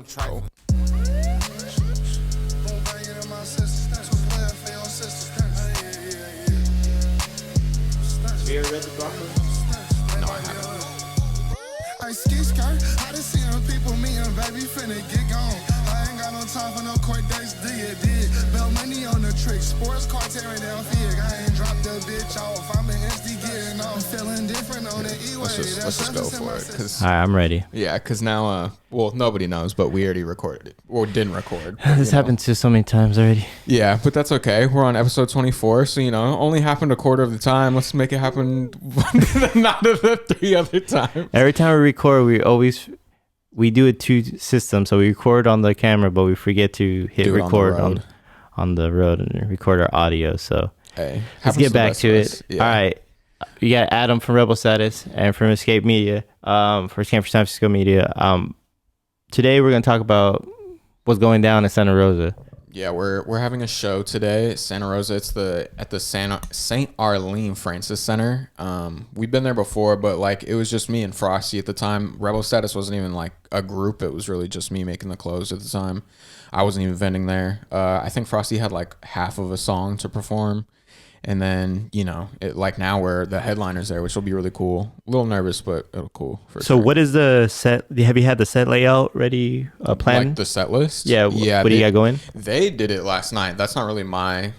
Oh. You ever read the Broncos? No, I haven't. I ski skirt, I just see them people, me and baby finna get gone. I ain't got no time for no court dates, dig. Bell money on the trick, sports car tearing down fig. I ain't dropped the bitch off, I'm an SD getting off. Feeling different on the E-way. Let's just go for it. All right, I'm ready. Yeah, because now, well, nobody knows, but we already recorded it. Or didn't record. This happened to so many times already. Yeah, but that's okay. We're on episode 24, so, only happened a quarter of the time. Let's make it happen not the 3 other times. Every time we record, we do it 2 systems. So we record on the camera, but we forget to hit record on the road and record our audio. So hey, let's get back to it. Yeah. All right. You got Adam from Rebel Status and from Escape Media, for San Francisco Media. Today we're going to talk about what's going down in Santa Rosa. Yeah, we're having a show today at Santa Rosa. It's at the St. Arlene Francis Center. We've been there before, but it was just me and Frosty at the time. Rebel Status wasn't even a group. It was really just me making the clothes at the time. I wasn't even vending there. I think Frosty had half of a song to perform. And then, now we're the headliners there, which will be really cool. A little nervous, but it'll cool for So sure. what is the set? Have you had the set layout ready, planned? The set list? Yeah. What do you got going? They did it last night. That's not really my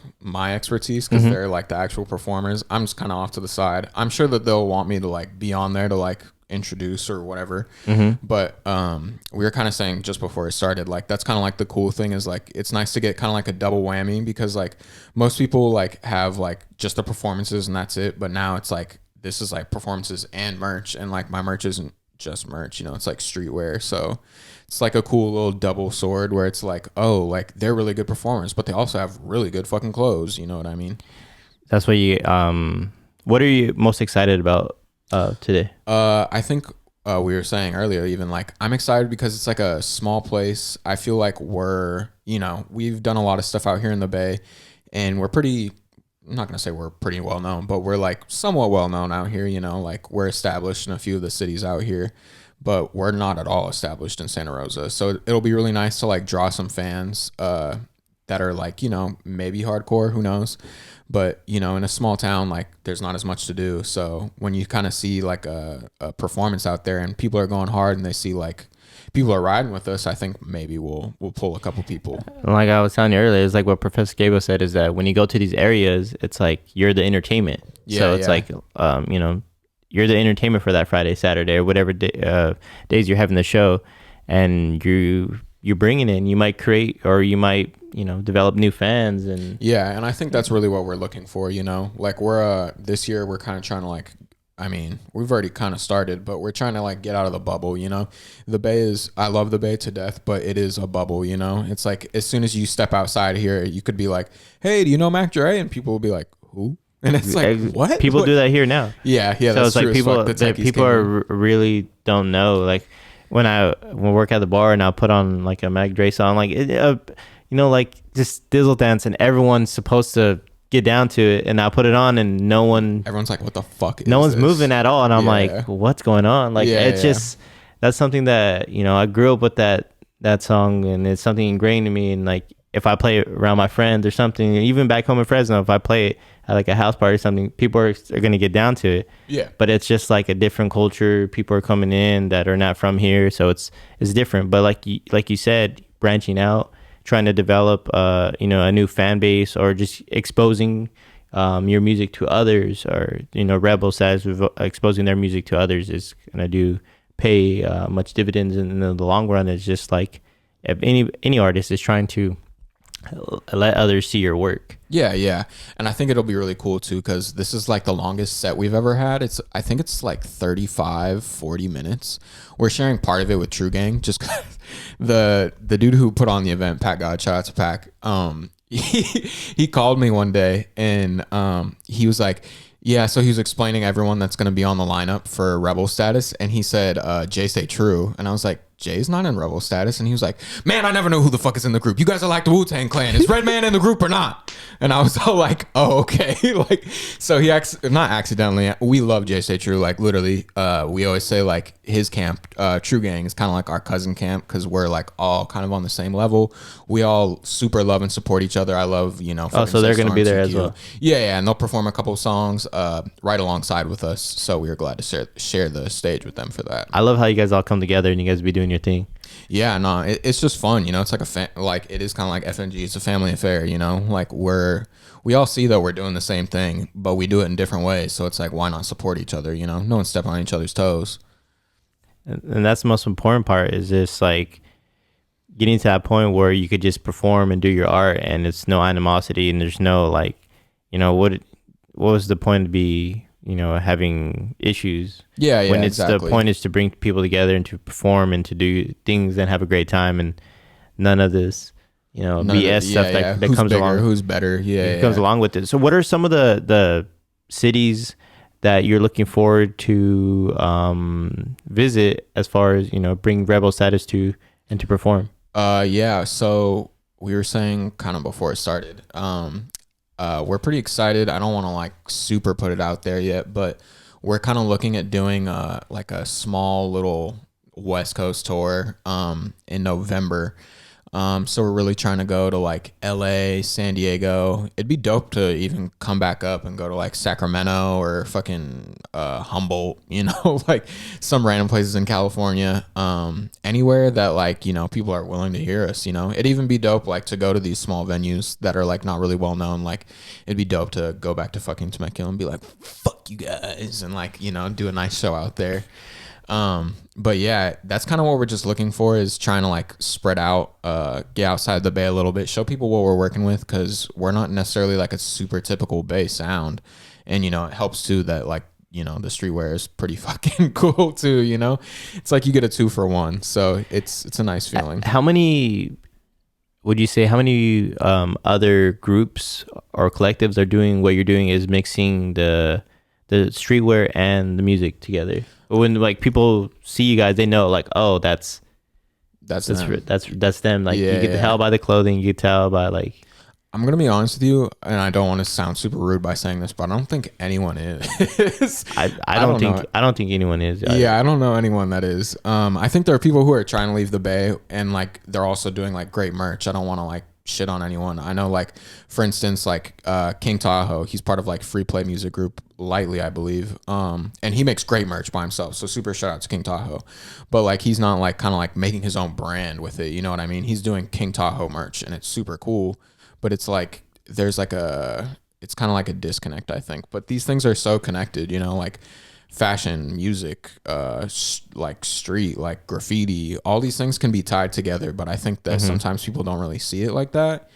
expertise because they're the actual performers. I'm just kind of off to the side. I'm sure that they'll want me to be on there to introduce or whatever. But we were kind of saying just before it started, that's kind of the cool thing is it's nice to get kind of a double whammy because most people have just the performances and that's it, but now it's this is performances and merch, and my merch isn't just merch, it's streetwear, so it's a cool little double sword where it's they're really good performers, but they also have really good fucking clothes, you know what I mean? That's what you what are you most excited about today? I think we were saying earlier, even I'm excited because it's a small place. I feel we're, we've done a lot of stuff out here in the Bay, and we're pretty, I'm not gonna say we're pretty well known, but we're somewhat well known out here. We're established in a few of the cities out here, but we're not at all established in Santa Rosa. So it'll be really nice to draw some fans that are maybe hardcore, who knows. But, in a small town, there's not as much to do. So when you kind of see a performance out there and people are going hard and they see people are riding with us, I think maybe we'll pull a couple people. Like I was telling you earlier, it's what Professor Gabo said is that when you go to these areas, it's you're the entertainment. Yeah, so it's you're the entertainment for that Friday, Saturday, or whatever days you're having the show, and you're bringing in. You might create, or you might develop new fans. And yeah, and I think that's really what we're looking for. We're this year we're kind of trying to we've already kind of started, but we're trying to get out of the bubble. The Bay is, I love the Bay to death, but it is a bubble. It's as soon as you step outside here, you could be hey, do you know Mac Dre? And people will be who? And it's what? People do that here now. Yeah. So that's it's people are really don't know. When I work at the bar and I'll put on a Mac Dre song, just Dizzle Dance, and everyone's supposed to get down to it, and I'll put it on and everyone's what the fuck is no one's this? moving at all, and I'm what's going on? Just that's something that I grew up with that song, and it's something ingrained in me. And if I play it around my friends or something, even back home in Fresno, if I play it at a house party or something, people are going to get down to it. Yeah. But it's just a different culture. People are coming in that are not from here, so it's different. But like you said, branching out, trying to develop a new fan base, or just exposing your music to others, or Rebel says exposing their music to others is gonna pay much dividends in the long run. It's just if any artist is trying to let others see your work. Yeah, and I think it'll be really cool too, because this is the longest set we've ever had. I think it's 40 minutes. We're sharing part of it with True Gang, just the dude who put on the event, Pat God, shout out to Pac. He called me one day, and he was yeah, so he was explaining everyone that's going to be on the lineup for Rebel Status, and he said, Jay say True, and I was Jay's not in Rebel status. And he was like, man, I never know who the fuck is in the group. You guys are like the Wu-Tang Clan. Is Redman in the group or not? And I was all like, oh, okay. Like, so he not accidentally, we love Jay Stay True. Like literally, we always say like his camp, True Gang, is kind of like our cousin camp because we're like all kind of on the same level. We all super love and support each other. I love, you know. Oh, so they're going to be there as well. Yeah. And they'll perform a couple of songs right alongside with us. So we were glad to share the stage with them for that. I love how you guys all come together and you guys be doing your thing. Yeah, no, it's just fun, you know. It's like like it is kind of like FNG. It's a family affair, you know. Like we all see that we're doing the same thing, but we do it in different ways. So it's like, why not support each other? You know, no one step on each other's toes. And that's the most important part, is just like getting to that point where you could just perform and do your art, and it's no animosity, and there's no like, you know, what was the point to be, you know, having issues? Yeah, when it's exactly. The point is to bring people together and to perform and to do things and have a great time, and none of this, you know, BS stuff that who's comes bigger, along. Who's better? Yeah, comes along with it. So, what are some of the cities that you're looking forward to visit, as far as, you know, bring Rebel status to and to perform? Yeah. So we were saying kind of before it started, we're pretty excited. I don't want to like super put it out there yet, but we're kind of looking at doing like a small little West Coast tour in November. So we're really trying to go to like LA, San Diego. It'd be dope to even come back up and go to like Sacramento or fucking Humboldt, you know, like some random places in California. Anywhere that like, you know, people are willing to hear us, you know. It'd even be dope like to go to these small venues that are like not really well known. Like it'd be dope to go back to fucking Temecula and be like, fuck you guys, and like, you know, do a nice show out there. But yeah, that's kind of what we're just looking for, is trying to like spread out, get outside the Bay a little bit, show people what we're working with, because we're not necessarily like a super typical Bay sound. And, you know, it helps too that like, you know, the streetwear is pretty fucking cool too, you know. It's like you get a 2-for-1, so it's a nice feeling. How many would you say, other groups or collectives are doing what you're doing, is mixing the streetwear and the music together? When like people see you guys, they know like, oh, that's them. Like you can tell by the clothing, you can tell by like. I'm gonna be honest with you, and I don't want to sound super rude by saying this, but I don't think anyone is. I don't think anyone is. Either. Yeah, I don't know anyone that is. I think there are people who are trying to leave the Bay, and like they're also doing like great merch. I don't want to like shit on anyone. I know, like, for instance, like King Tahoe, he's part of like Free Play Music Group, Lightly, I believe, and he makes great merch by himself, so super shout out to King Tahoe. But like he's not like kind of like making his own brand with it, you know what I mean? He's doing King Tahoe merch, and it's super cool, but it's like there's like it's kind of like a disconnect, I think. But these things are so connected, you know, like fashion, music, like street, like graffiti, all these things can be tied together, but I think that sometimes people don't really see it like that.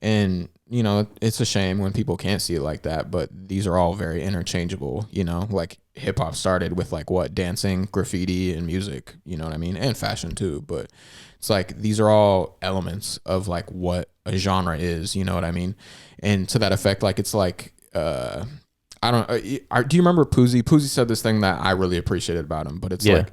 And, you know, it's a shame when people can't see it like that, but these are all very interchangeable, you know, like hip hop started with like what, dancing, graffiti, and music, you know what I mean? And fashion too. But it's like, these are all elements of like what a genre is, you know what I mean? And to that effect, like, it's like, I don't, do you remember Poozy? Poozy said this thing that I really appreciated about him, but it's like,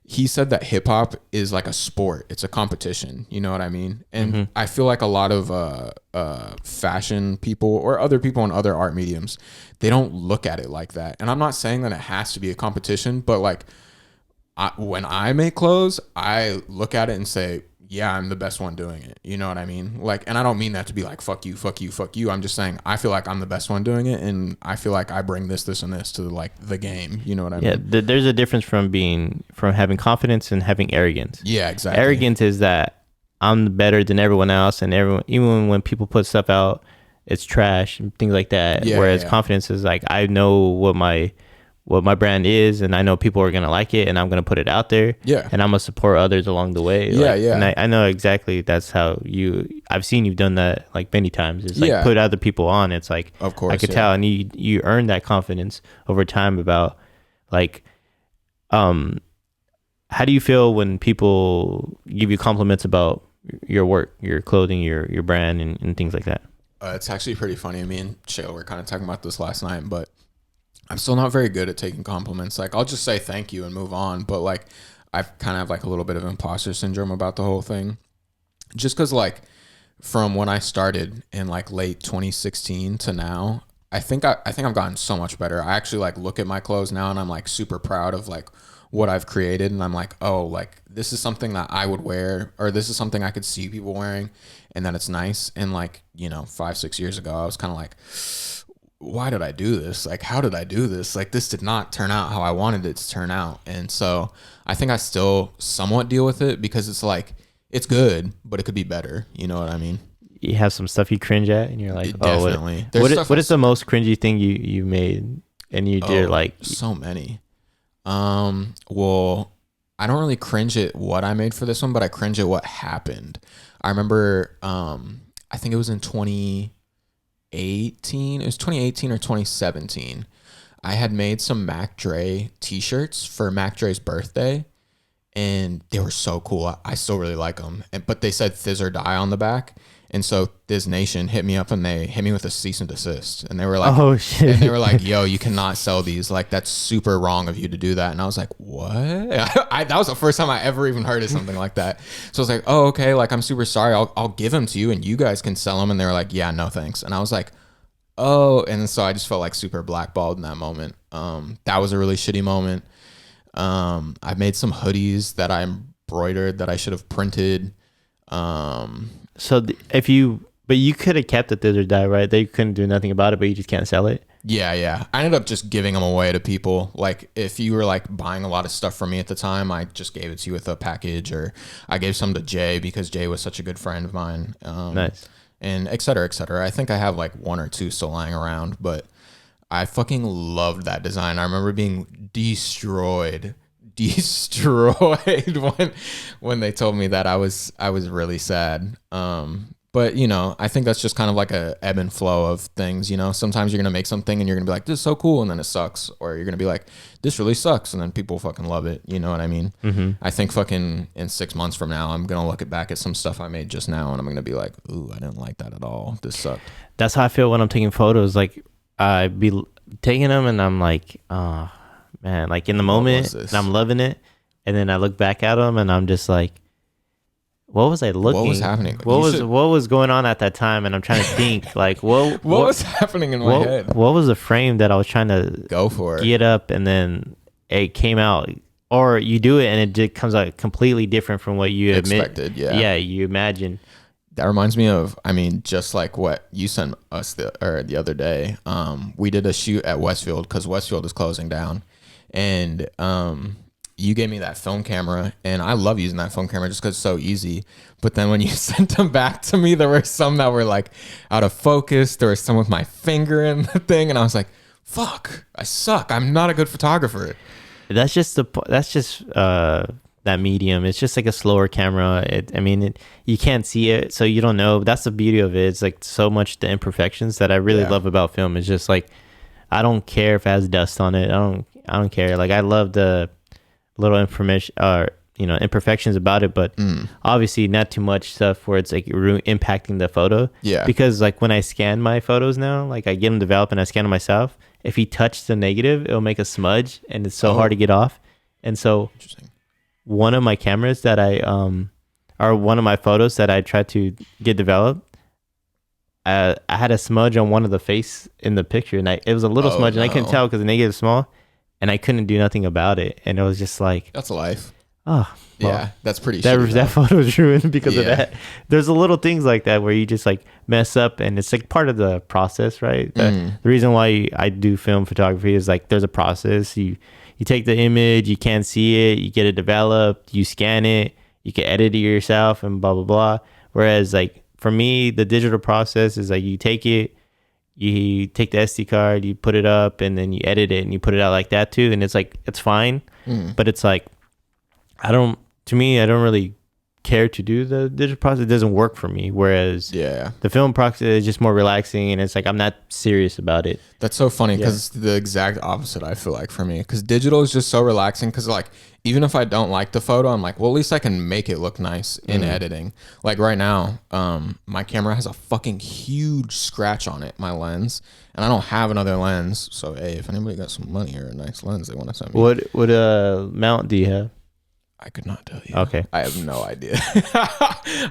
he said that hip hop is like a sport. It's a competition. You know what I mean? And I feel like a lot of fashion people or other people in other art mediums, they don't look at it like that. And I'm not saying that it has to be a competition, but like when I make clothes, I look at it and say, yeah, I'm the best one doing it. You know what I mean? Like, and I don't mean that to be like, fuck you, fuck you, fuck you. I'm just saying, I feel like I'm the best one doing it. And I feel like I bring this, and this to like the game. You know what I mean? Yeah. There's a difference from having confidence and having arrogance. Yeah, exactly. Arrogance is that I'm better than everyone else, and everyone, even when people put stuff out, it's trash and things like that. Yeah, Whereas confidence is like, I know what my brand is, and I know people are gonna like it, and I'm gonna put it out there. Yeah. And I'm gonna support others along the way. Yeah, like, yeah. And I know exactly that's how I've seen you've done that like many times. It's like put other people on. It's like, of course, I could tell, and you earn that confidence over time about like, how do you feel when people give you compliments about your work, your clothing, your brand, and things like that? It's actually pretty funny. Me and Shayla were kind of talking about this last night, but I'm still not very good at taking compliments. Like, I'll just say thank you and move on. But like, I kind of have like a little bit of imposter syndrome about the whole thing, just because like from when I started in like late 2016 to now, I think I've gotten so much better. I actually like look at my clothes now and I'm like super proud of like what I've created, and I'm like, oh, like this is something that I would wear, or this is something I could see people wearing, and that it's nice. And like, you know, 5-6 years ago, I was kind of like, why did I do this? Like, how did I do this? Like, this did not turn out how I wanted it to turn out. And so I think I still somewhat deal with it, because it's like, it's good, but it could be better. You know what I mean? You have some stuff you cringe at, and you're like, oh, Definitely. what is the most cringy thing you made, and you did like so many. Well, I don't really cringe at what I made for this one, but I cringe at what happened. I remember, I think it was in 2018. It was 2018 or 2017. I had made some Mac Dre t-shirts for Mac Dre's birthday, and they were so cool. I still really like them. But they said Fizz or Die on the back. And so Diz Nation hit me up, and they hit me with a cease and desist. And they were like, oh shit. And they were like, yo, you cannot sell these. Like, that's super wrong of you to do that. And I was like, what? That was the first time I ever even heard of something like that. So I was like, oh, okay. Like, I'm super sorry. I'll give them to you and you guys can sell them. And they were like, yeah, no thanks. And I was like, oh. And so I just felt like super blackballed in that moment. That was a really shitty moment. I made some hoodies that I embroidered that I should have printed. So but you could have kept it Thizz or Die, right? They couldn't do nothing about it, but you just can't sell it. Yeah. I ended up just giving them away to people. Like, if you were like buying a lot of stuff from me at the time, I just gave it to you with a package, or I gave some to Jay because Jay was such a good friend of mine. Nice. And et cetera, et cetera. I think I have like one or two still lying around, but I fucking loved that design. I remember being destroyed when they told me that. I was really sad. But you know, I think that's just kind of like a ebb and flow of things. You know, sometimes you're gonna make something and you're gonna be like, this is so cool, and then it sucks, or you're gonna be like, this really sucks, and then people fucking love it. You know what I mean? Mm-hmm. I think fucking in 6 months from now, I'm gonna look back at some stuff I made just now, and I'm gonna be like, ooh, I didn't like that at all. This sucked. That's how I feel when I'm taking photos. Like, I be taking them and I'm like, oh man, like in the moment, and I'm loving it, and then I look back at them and I'm just like, what was I looking? What was happening? What was going on at that time? And I'm trying to think, like, what was happening in my head? What was the frame that I was trying to go for? Get up, and then it came out, or you do it and it comes out completely different from what you expected. Yeah, you imagine. That reminds me of, I mean, just like what you sent us the other day. We did a shoot at Westfield because Westfield is closing down, and you gave me that film camera, and I love using that film camera just because it's so easy. But then when you sent them back to me, there were some that were like out of focus. There was some with my finger in the thing, and I was like, fuck, I suck. I'm not a good photographer. That's just that medium. It's just like a slower camera. You can't see it, so you don't know. That's the beauty of it. It's like so much the imperfections that I really love about film. It's just like, I don't care if it has dust on it. I don't care. Like, I love the little information imperfections about it, but obviously not too much stuff where it's like impacting the photo. Yeah. Because like when I scan my photos now, like I get them developed and I scan them myself, if you touch the negative, it'll make a smudge, and it's so hard to get off. And so one of my cameras that one of my photos that I tried to get developed, I had a smudge on one of the face in the picture, and it was a little smudge, and I couldn't tell because the negative is small, and I couldn't do nothing about it. And it was just like, that's life. Oh, well, yeah, that's pretty shitty. That photo is ruined because of that. There's a little things like that where you just like mess up, and it's like part of the process, right? The reason why I do film photography is like there's a process. You take the image, you can't see it, you get it developed, you scan it, you can edit it yourself, and blah blah blah. Whereas like for me, the digital process is like you take it, you take the SD card, you put it up, and then you edit it and you put it out like that too, and it's like it's fine, but it's like I don't really care to do the digital process. It doesn't work for me. Whereas the film process is just more relaxing, and it's like I'm not serious about it. That's so funny because it's the exact opposite, I feel like, for me. Because digital is just so relaxing because like even if I don't like the photo, I'm like, well, at least I can make it look nice in editing. Like right now, my camera has a fucking huge scratch on it, my lens, and I don't have another lens. So hey, if anybody got some money or a nice lens they want to send me. What mount do you have? I could not tell you. Okay. I have no idea.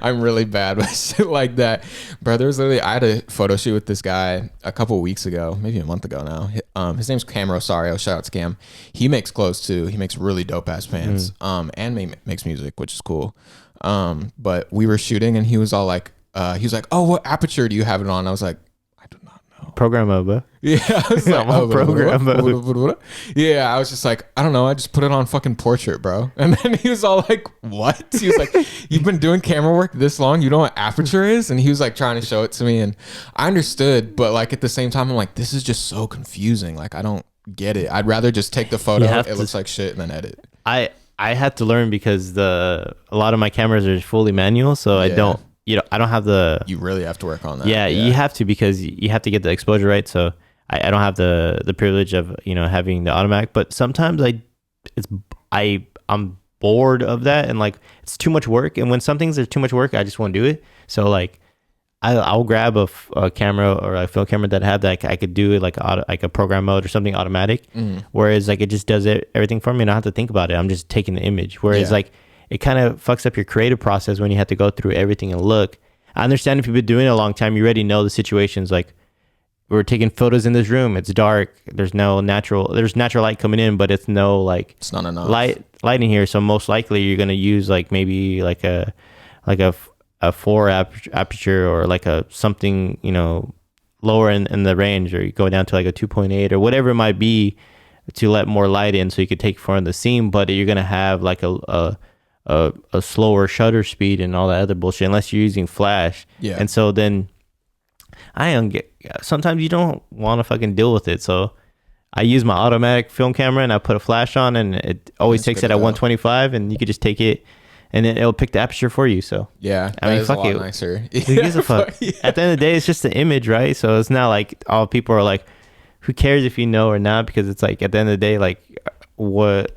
I'm really bad with shit like that. Bro, there was literally, I had a photo shoot with this guy a couple weeks ago, maybe a month ago now. His name's Cam Rosario. Shout out to Cam. He makes clothes too. He makes really dope ass pants. And makes music, which is cool. But we were shooting and he was like, oh, what aperture do you have it on? I was like, I do not know. Program over. Yeah, I was like, I'm program mode. Yeah, I was just like, I don't know. I just put it on fucking portrait, bro. And then he was all like, what? He was like, you've been doing camera work this long? You know what aperture is? And he was like trying to show it to me. And I understood, but like at the same time, I'm like, this is just so confusing. Like, I don't get it. I'd rather just take the photo. It looks like shit and then edit. I had to learn because a lot of my cameras are fully manual. So I don't have the... You really have to work on that. Yeah, you have to, because you have to get the exposure right. So I don't have the privilege of, having the automatic, but sometimes I'm bored of that, and like it's too much work. And when some things are too much work, I just won't do it. So like I'll grab a camera or a film camera that have that I could do it like a program mode or something automatic. Whereas like it just does everything for me, and I don't have to think about it. I'm just taking the image. Whereas like it kind of fucks up your creative process when you have to go through everything and look. I understand if you've been doing it a long time, you already know the situations. Like, we're taking photos in this room. It's dark. There's natural light coming in, but it's it's not enough light in here. So most likely you're going to use like maybe like a 4 aperture or like a something, lower in the range, or you go down to like a 2.8 or whatever it might be to let more light in so you could take for the scene. But you're going to have like a slower shutter speed and all that other bullshit unless you're using flash. Yeah. And so then sometimes you don't want to fucking deal with it. So I use my automatic film camera and I put a flash on, and it always takes it at 125, and you could just take it and it'll pick the aperture for you. So yeah, I mean, fuck it. Nicer. Who gives a fuck? Yeah. At the end of the day, it's just the image, right? So it's not like all people are like, who cares if you know or not? Because it's like at the end of the day, like what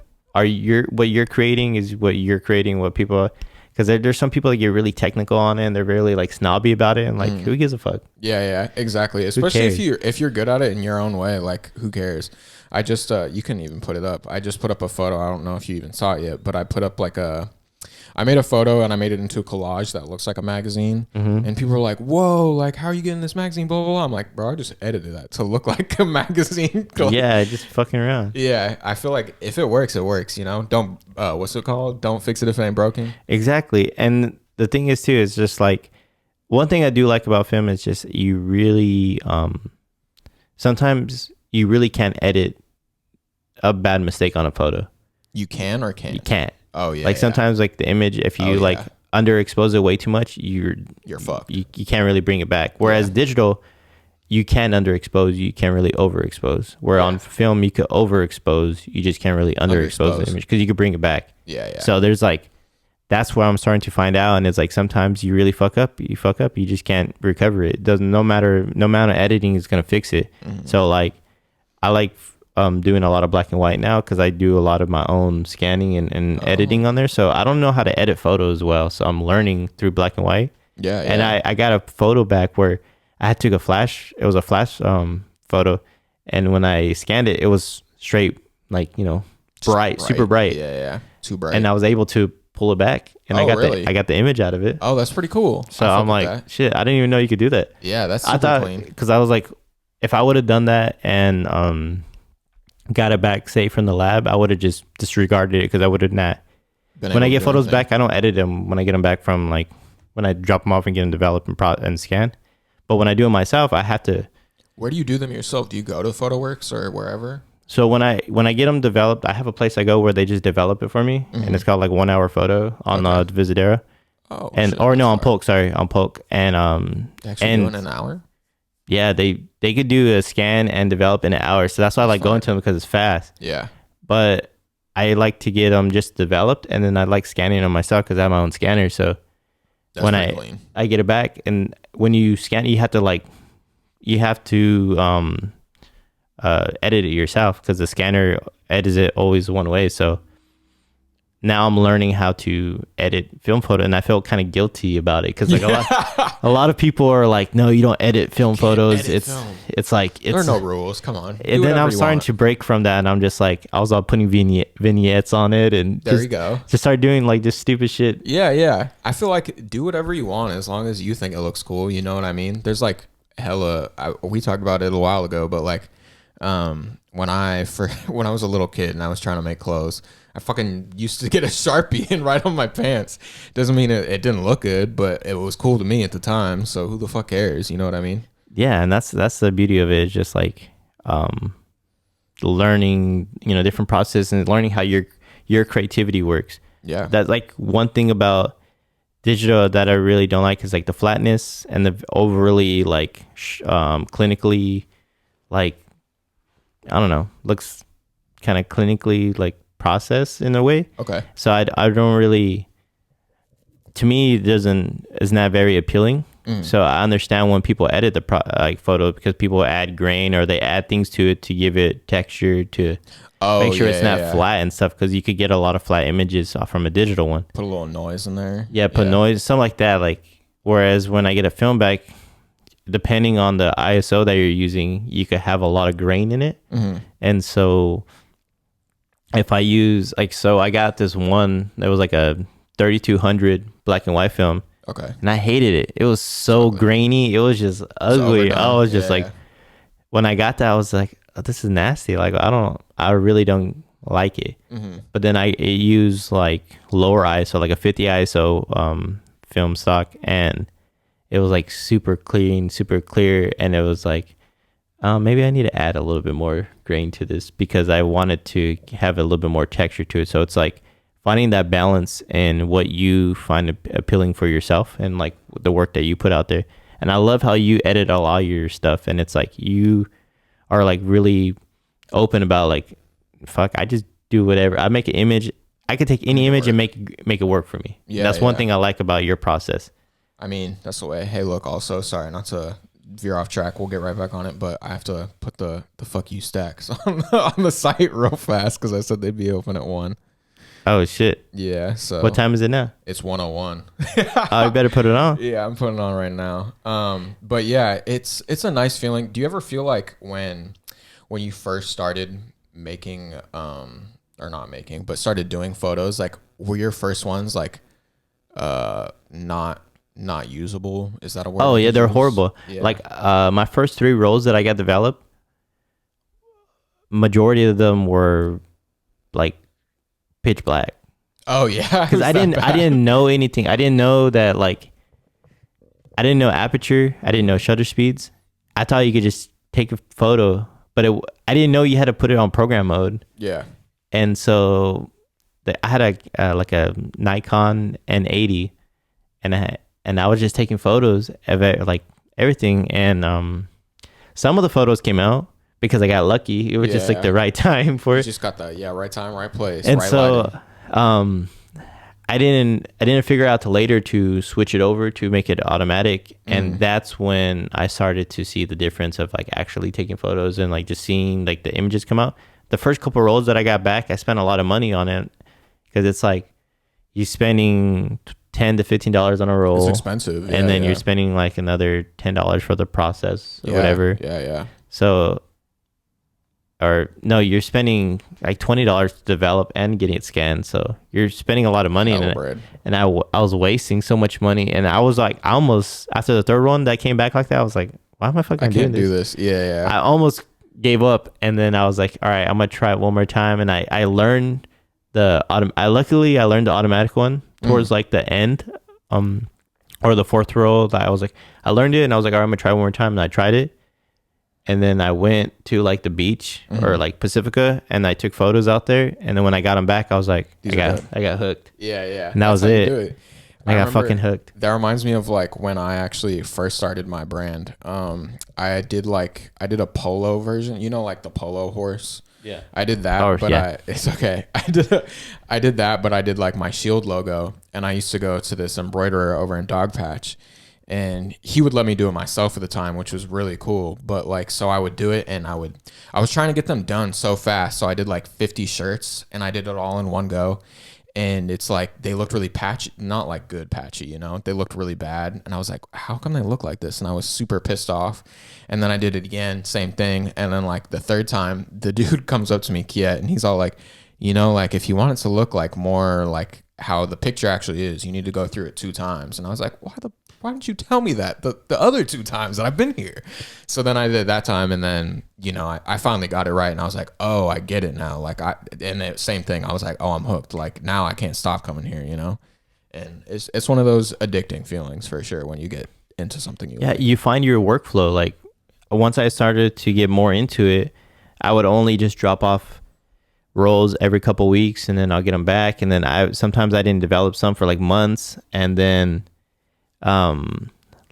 you're creating is what you're creating. What people, because there's some people that get really technical on it and they're really like snobby about it, and like who gives a fuck? Yeah, exactly. Especially if you're good at it in your own way, like who cares? I just you couldn't even put it up. I just put up a photo. I don't know if you even saw it yet, but I put up I made a photo and I made it into a collage that looks like a magazine. And people were like, whoa, like, how are you getting this magazine? Blah, blah, blah. I'm like, bro, I just edited that to look like a magazine. Yeah, just fucking around. Yeah, I feel like if it works, it works, Don't, what's it called? Don't fix it if it ain't broken. Exactly. And the thing is, too, is just like, one thing I do like about film is just you really, sometimes you really can't edit a bad mistake on a photo. You can or can't? You can't. Oh yeah. Like sometimes like the image, if you underexpose it way too much, you're fucked. You can't really bring it back. Whereas digital, you can underexpose, you can't really overexpose. Where on film you could overexpose, you just can't really underexpose the image because you could bring it back. Yeah. So there's like, that's what I'm starting to find out, and it's like sometimes you really fuck up, you just can't recover it. It doesn't, no amount of editing is gonna fix it. So like, I like doing a lot of black and white now because I do a lot of my own scanning and editing on there. So I don't know how to edit photos well. So I'm learning through black and white. Yeah. And I got a photo back where I took a flash. It was a flash photo. And when I scanned it, it was straight, like, bright, super bright. Yeah. Too bright. And I was able to pull it back. And I got the image out of it. Oh, that's pretty cool. So I'm like, shit, I didn't even know you could do that. Yeah, that's super clean. Because I was like, if I would have done that and got it back, say, from the lab, I would have just disregarded it because I would have not. When I get photos back, I don't edit them when I get them back from, like, when I drop them off and get them developed and scan. But when I do it myself, I have to. Where do you do them yourself? Do you go to PhotoWorks or wherever? So when I get them developed, I have a place I go where they just develop it for me, and it's called like 1 hour photo on Visidera. Oh, on Polk, on Polk, and they actually do it in an hour. Yeah, they could do a scan and develop in an hour. So that's why I like going to them, because it's fast. Yeah. But I like to get them just developed, and then I like scanning them myself because I have my own scanner. So that's when I get it back, and when you scan, you have to edit it yourself because the scanner edits it always one way. So now I'm learning how to edit film photo, and I felt kind of guilty about it because like a lot of people are like, no, you don't edit film photos. edit film. It's like There are it's no rules. Come on. and then I'm starting to break from that, and I'm just like, I was all putting vignettes on it, and There you go. just start doing like just stupid shit. Yeah. I feel like do whatever you want as long as you think it looks cool. You know what I mean? There's like we talked about it a while ago, but like when I was a little kid and I was trying to make clothes, I fucking used to get a Sharpie and write on my pants. Doesn't mean it didn't look good, but it was cool to me at the time. So who the fuck cares? You know what I mean? Yeah, and that's the beauty of it. Is just like learning, different processes and learning how your creativity works. Yeah. That's like one thing about digital that I really don't like is like the flatness and the overly like clinically, like, I don't know, looks kind of clinically like processed in a way. Okay. So I don't really, to me, it's not very appealing. So I understand when people edit the like photo because people add grain or they add things to it to give it texture to make sure it's not flat and stuff, because you could get a lot of flat images from a digital one. Put a little noise in there. Yeah, put noise, something like that. Like, whereas when I get a film back, depending on the ISO that you're using, you could have a lot of grain in it. And so if I use I got this one that was like a 3200 black and white film. Okay. And I hated it. It was so grainy. It was just ugly. I was just like, when I got that, I was like, oh, this is nasty. Like, I really don't like it. But then it used like lower ISO, like a 50 ISO film stock, and it was like super clean, super clear. And it was like, maybe I need to add a little bit more grain to this because I wanted to have a little bit more texture to it. So it's like finding that balance in what you find appealing for yourself and like the work that you put out there. And I love how you edit a lot of your stuff, and it's like you are like really open about like, fuck, I just do whatever. I make an image. I could take any image and make it work for me. Yeah, that's one thing I like about your process. I mean, that's the way. Hey, look, also, sorry, not to veer off track. We'll get right back on it, but I have to put the fuck you stacks on the site real fast because I said they'd be open at 1. Oh shit. Yeah. So what time is it now? It's 1:01. Oh, you better put it on. Yeah, I'm putting it on right now. But yeah, it's a nice feeling. Do you ever feel like when you first started making or not making, but started doing photos, like were your first ones like not usable? Is that a word? Oh yeah, they're horrible. Yeah. Like my first 3 rolls that I got developed, majority of them were like pitch black. Oh yeah, because I didn't know anything. I didn't know that, like, I didn't know aperture. I didn't know shutter speeds. I thought you could just take a photo, but I didn't know you had to put it on program mode. Yeah. And so I had a Nikon N80, and I was just taking photos of it, like everything, and some of the photos came out because I got lucky. It was just like the right time for it. You just got the right time, right place. And right so lighting. I didn't figure out till later to switch it over to make it automatic, and that's when I started to see the difference of like actually taking photos and like just seeing like the images come out. The first couple rolls that I got back, I spent a lot of money on it because it's like you're spending $10 to $15 on a roll. It's expensive, and then you're spending like another $10 for the process or whatever. Yeah. So, or no, you're spending like $20 to develop and getting it scanned. So you're spending a lot of money in it. And I was wasting so much money. And I was like, almost after the third one that came back like that, I was like, why am I fucking doing this? I can't do this. Yeah. I almost gave up, and then I was like, all right, I'm gonna try it one more time. And I learned I learned the automatic one towards like the end, or the fourth roll. That I was like, I learned it, and I was like, all right, I'm gonna try it one more time. And I tried it, and then I went to like the beach or like Pacifica, and I took photos out there. And then when I got them back, I was like, I got hooked. Yeah. And that was it. I got fucking hooked. That reminds me of like when I actually first started my brand. I did a polo version, like the polo horse. Yeah. I did that, it's okay. I did that, but I did like my shield logo, and I used to go to this embroiderer over in Dogpatch, and he would let me do it myself at the time, which was really cool. But like, so I would do it, and I was trying to get them done so fast. So I did like 50 shirts, and I did it all in one go. and it's like they looked really patchy, not like good patchy, you know, they looked really bad. And I was like, how come they look like this? And I was super pissed off. And then I did it again, same thing. And then like the third time, the dude comes up to me, Kiet, and he's all like, you know, like if you want it to look like more like how the picture actually is, you need to go through it 2 times. And I was like, why didn't you tell me that the other 2 times that I've been here? So then I did that time, and then, you know, I finally got it right, and I was like, oh, I get it now. Like and the same thing, I was like, oh, I'm hooked. Like now I can't stop coming here, you know? And it's one of those addicting feelings for sure when you get into something you like. You find your workflow. Like once I started to get more into it, I would only just drop off rolls every couple weeks, and then I'll get them back. And then sometimes I didn't develop some for like months, and then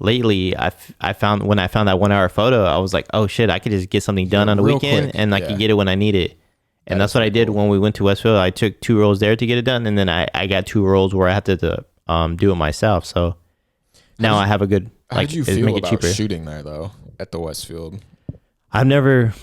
lately I found that 1 hour photo, I was like, oh shit, I could just get something done on the weekend, and I could get it when I need it. And that's what I did when we went to Westfield. I took 2 rolls there to get it done, and then I got 2 rolls where I had to do it myself. So now I have a good, like, how did you feel about cheaper. shooting there though at the Westfield? I've never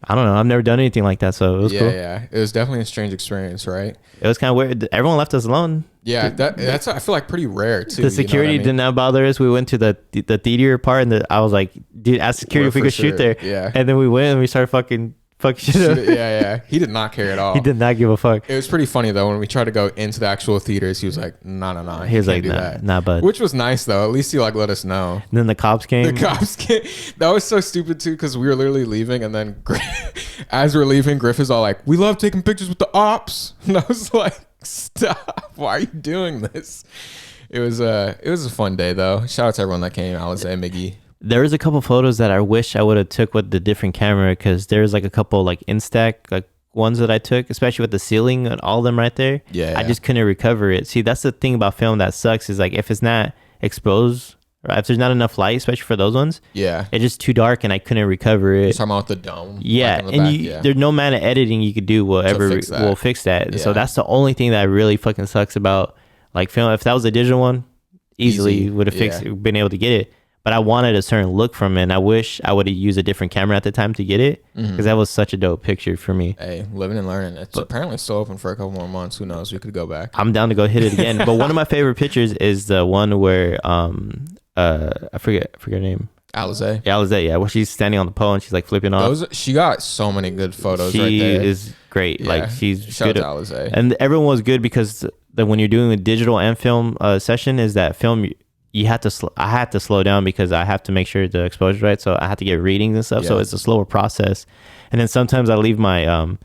done anything like that, so it was cool. Yeah, it was definitely a strange experience, right? It was kind of weird. Everyone left us alone. Yeah, that's I feel like pretty rare too. The security did not bother us. We went to the theater part, and I was like, dude, ask security if we could shoot there. Yeah. And then we went and we started fucking shit up. Yeah. He did not care at all. He did not give a fuck. It was pretty funny though when we tried to go into the actual theaters. He was like, no. He was like, nah, bud. Which was nice though. At least he like let us know. And then the cops came. That was so stupid too, because we were literally leaving, and then as we're leaving, Griff is all like, we love taking pictures with the ops. And I was like, stop. Why are you doing this? It was a fun day though. Shout out to everyone that came. Alice, Miggy. There was a couple photos that I wish I would have took with the different camera, because there's like a couple like Instax like ones that I took, especially with the ceiling and all of them right there. Yeah. I just couldn't recover it. See, that's the thing about film that sucks, is like if it's not exposed, or if there's not enough light, especially for those ones. Yeah. It's just too dark and I couldn't recover it. You're talking about the dome. Yeah, like in the back, there's no amount of editing you could do will fix that. Yeah. So that's the only thing that really fucking sucks about like film. If that was a digital one, easily would have been able to get it. But I wanted a certain look from it, and I wish I would have used a different camera at the time to get it, because that was such a dope picture for me. Hey, living and learning. It's apparently still open for a couple more months. Who knows? We could go back. I'm down to go hit it again. But one of my favorite pictures is the one where I forget her name. Alize. Yeah, Alize. Yeah, where she's standing on the pole and she's like flipping off. She got so many good photos. She right there. is great. Yeah. Like she's Shout good. out to Alize. And everyone was good, because when you're doing a digital and film session, is that film you have to I had to slow down, because I have to make sure the exposure's right. So I have to get readings and stuff. So it's a slower process. And then sometimes I leave my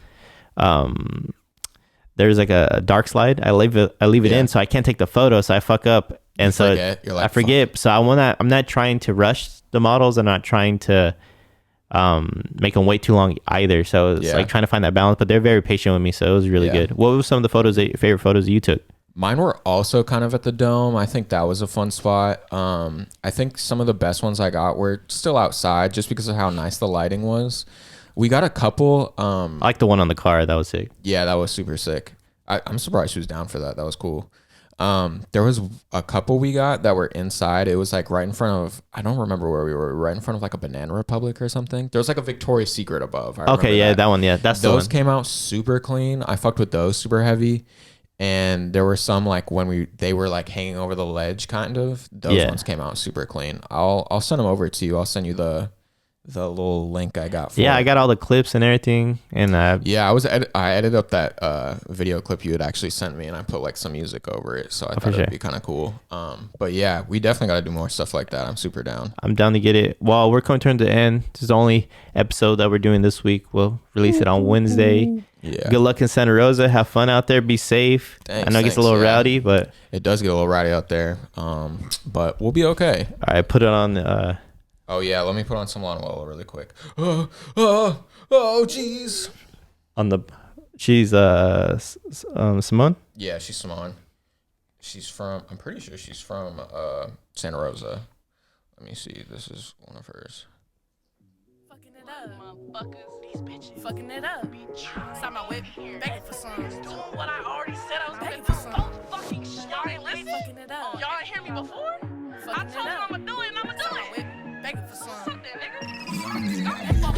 there's like a dark slide. I leave it in, so I can't take the photo. So I fuck up, and I forget. Fuck. So I'm not trying to rush the models. I'm not trying to make them wait too long either. So it's like trying to find that balance. But they're very patient with me, so it was really good. What were some of the favorite photos that you took? Mine were also kind of at the dome. I think that was a fun spot. I think some of the best ones I got were still outside, just because of how nice the lighting was. We got a couple. I like the one on the car. That was sick. Yeah, that was super sick. I'm surprised she was down for that. That was cool. There was a couple we got that were inside. It was like right in front of, I don't remember where we were, right in front of like a Banana Republic or something. There was like a Victoria's Secret above. Okay, yeah, that one. Yeah, that's the one. Those came out super clean. I fucked with those super heavy. And there were some like when they were like hanging over the ledge kind of. Those ones came out super clean. I'll send them over to you. I'll send you the little link I got for I got all the clips and everything. And I edited up that video clip you had actually sent me, and I put like some music over it. So I thought it'd be kind of cool. But yeah, we definitely got to do more stuff like that. I'm super down. I'm down to get it. Well, we're coming to the end. This is the only episode that we're doing this week. We'll release it on Wednesday. Yeah. Good luck in Santa Rosa. Have fun out there. Be safe. I know it gets a little rowdy, but it does get a little rowdy out there. But we'll be okay. All right, put it on. Oh yeah, let me put on some Lana Lola really quick. Oh, jeez. She's Simone. Yeah, she's Simone. I'm pretty sure she's from Santa Rosa. Let me see. This is one of hers. Fucking it up, motherfuckers. These bitches fucking it up. Stop my whip, begging for some. Doing what I already said I was begging for some. Don't fucking y'all ain't listening. Fucking it up. Y'all ain't hear me before. I told you I'ma do it, and I'ma do it. Begging for some. Something, nigga.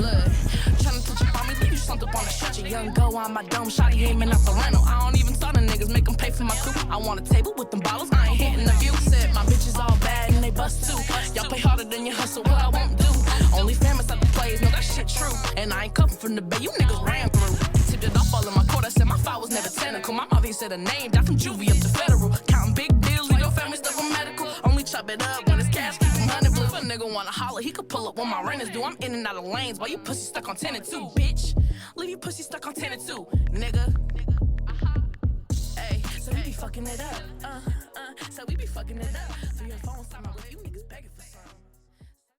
Look, trying to touch up on me, leave you slumped up on the stretcher. Young go on my dome, shotty aiming out the rental. I don't even saw the niggas, make them pay for my crew. I want a table with them bottles, I ain't hitting the view. Said my bitches all bad and they bust too. Y'all play harder than you hustle, what I won't do. Only famous at the plays, know that shit true. And I ain't coming from the bay, you niggas ran through. Tipped it off all in my court, I said my file was never technical. My mother said a name, down from juvie up to federal. Counting big deals, leave your family stuff on medical. Only chop it up when it's cash, keep 100 blue. If a nigga wanna holler, he could pull up when my rent is due. I'm in and out of lanes, while you pussy stuck on 10 and 2, bitch. Leave you pussy stuck on 10 and 2, nigga. Hey, so we be fucking it up. So we be fucking it up. Through your phone,